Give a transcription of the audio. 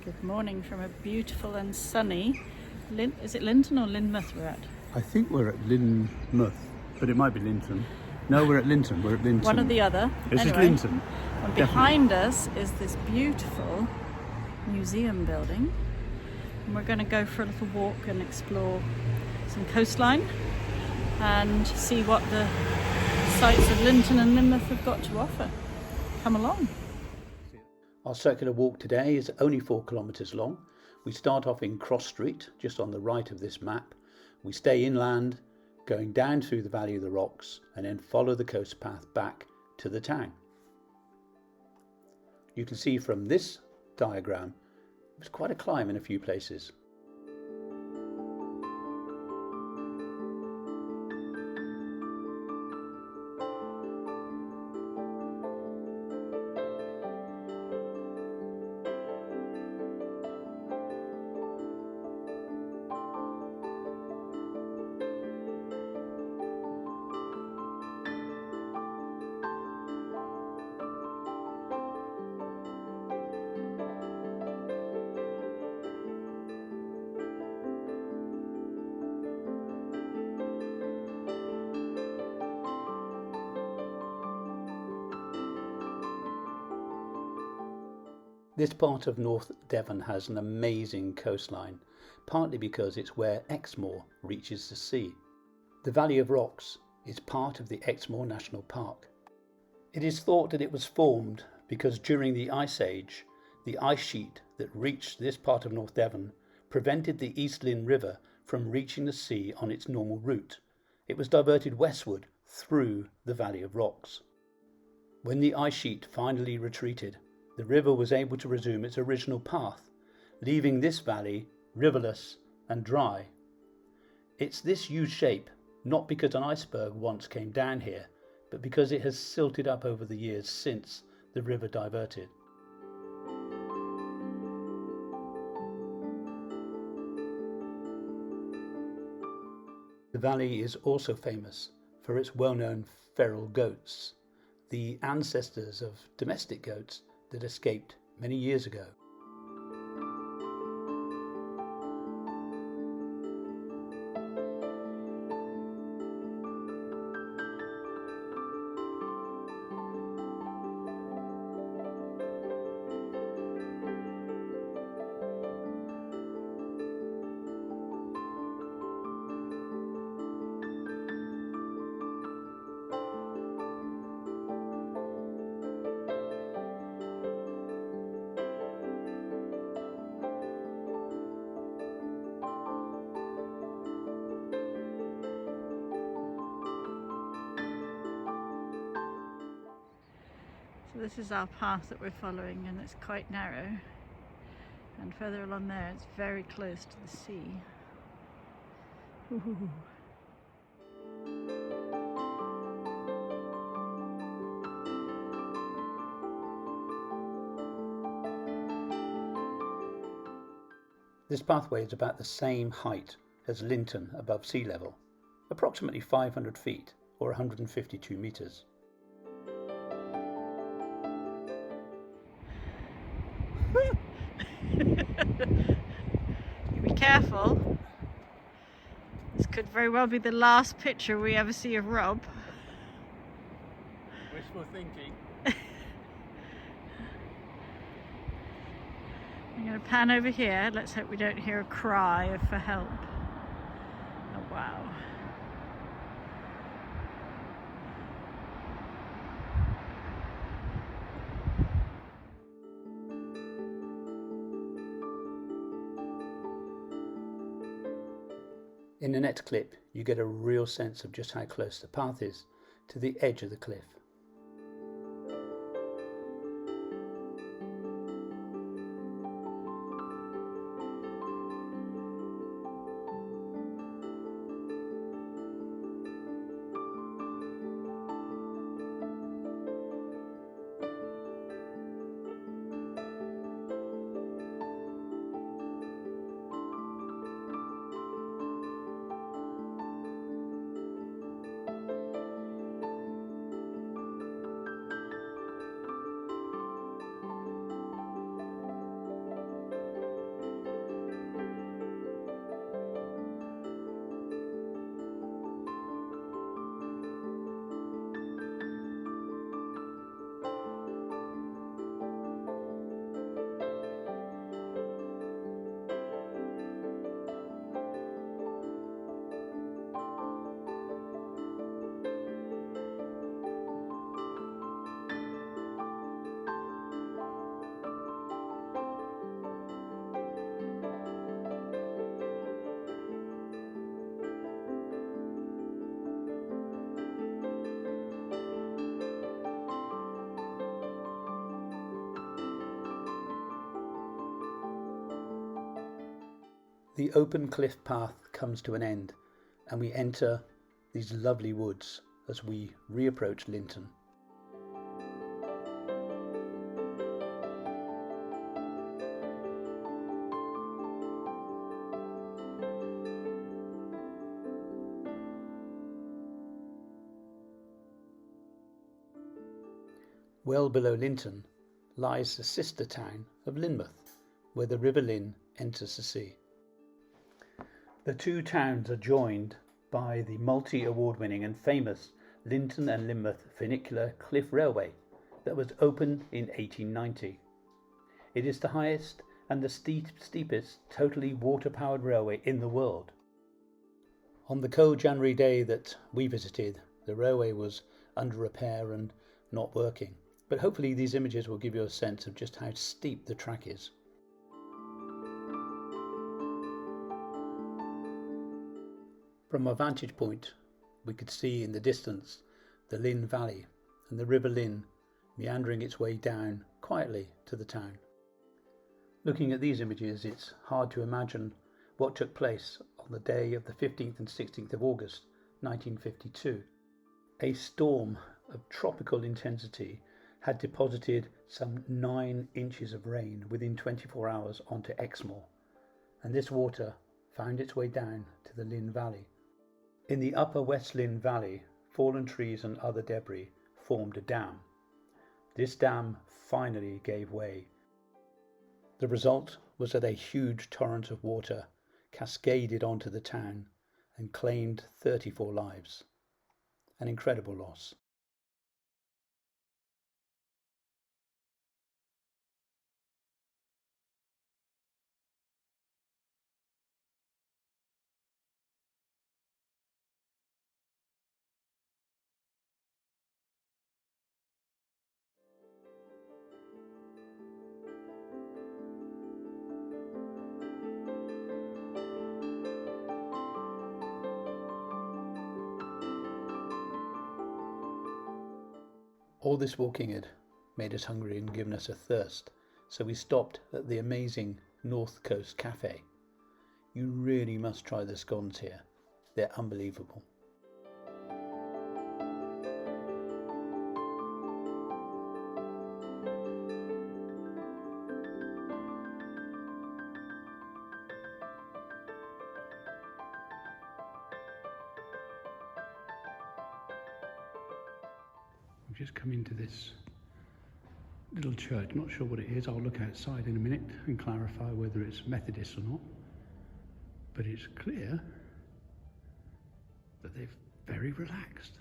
Good morning from a beautiful and sunny is it Lynton or Lynmouth we're at? I think we're at Lynmouth, but it might be Lynton. No, we're at Lynton. We're at Lynton. One or the other. This anyway, is Lynton. And behind us is this beautiful museum building. And we're going to go for a little walk and explore some coastline and see what the sites of Lynton and Lynmouth have got to offer. Come along. Our circular walk today is only 4 kilometres long. We start off in Cross Street, just on the right of this map. We stay inland, going down through the Valley of the Rocks, and then follow the coast path back to the town. You can see from this diagram, it was quite a climb in a few places. This part of North Devon has an amazing coastline, partly because it's where Exmoor reaches the sea. The Valley of Rocks is part of the Exmoor National Park. It is thought that it was formed because during the Ice Age, the ice sheet that reached this part of North Devon prevented the East Lynn River from reaching the sea on its normal route. It was diverted westward through the Valley of Rocks. When the ice sheet finally retreated, the river was able to resume its original path, leaving this valley riverless and dry. It's this U shape, not because an iceberg once came down here, but because it has silted up over the years since the river diverted. The valley is also famous for its well-known feral goats, the ancestors of domestic goats that escaped many years ago. So this is our path that we're following, and it's quite narrow, and further along there it's very close to the sea. Ooh. This pathway is about the same height as Lynton above sea level, approximately 500 feet or 152 metres. Be careful. This could very well be the last picture we ever see of Rob. Wishful thinking. I'm going to pan over here. Let's hope we don't hear a cry for help. Oh wow. In the next clip, you get a real sense of just how close the path is to the edge of the cliff. The open cliff path comes to an end and we enter these lovely woods as we reapproach Lynton. Well below Lynton lies the sister town of Lynmouth, where the River Lynn enters the sea. The two towns are joined by the multi-award-winning and famous Lynton and Lynmouth Funicular Cliff Railway that was opened in 1890. It is the highest and the steepest totally water-powered railway in the world. On the cold January day that we visited, the railway was under repair and not working. But hopefully these images will give you a sense of just how steep the track is. From our vantage point, we could see in the distance the Lynn Valley and the River Lynn meandering its way down quietly to the town. Looking at these images, it's hard to imagine what took place on the day of the 15th and 16th of August 1952. A storm of tropical intensity had deposited some 9 inches of rain within 24 hours onto Exmoor, and this water found its way down to the Lynn Valley. In the upper West Lynn Valley, fallen trees and other debris formed a dam. This dam finally gave way. The result was that a huge torrent of water cascaded onto the town and claimed 34 lives. An incredible loss. All this walking had made us hungry and given us a thirst, so we stopped at the amazing North Coast Cafe. You really must try the scones here. They're unbelievable. We've just come into this little church, not sure what it is. I'll look outside in a minute and clarify whether it's Methodist or not. But it's clear that they're very relaxed.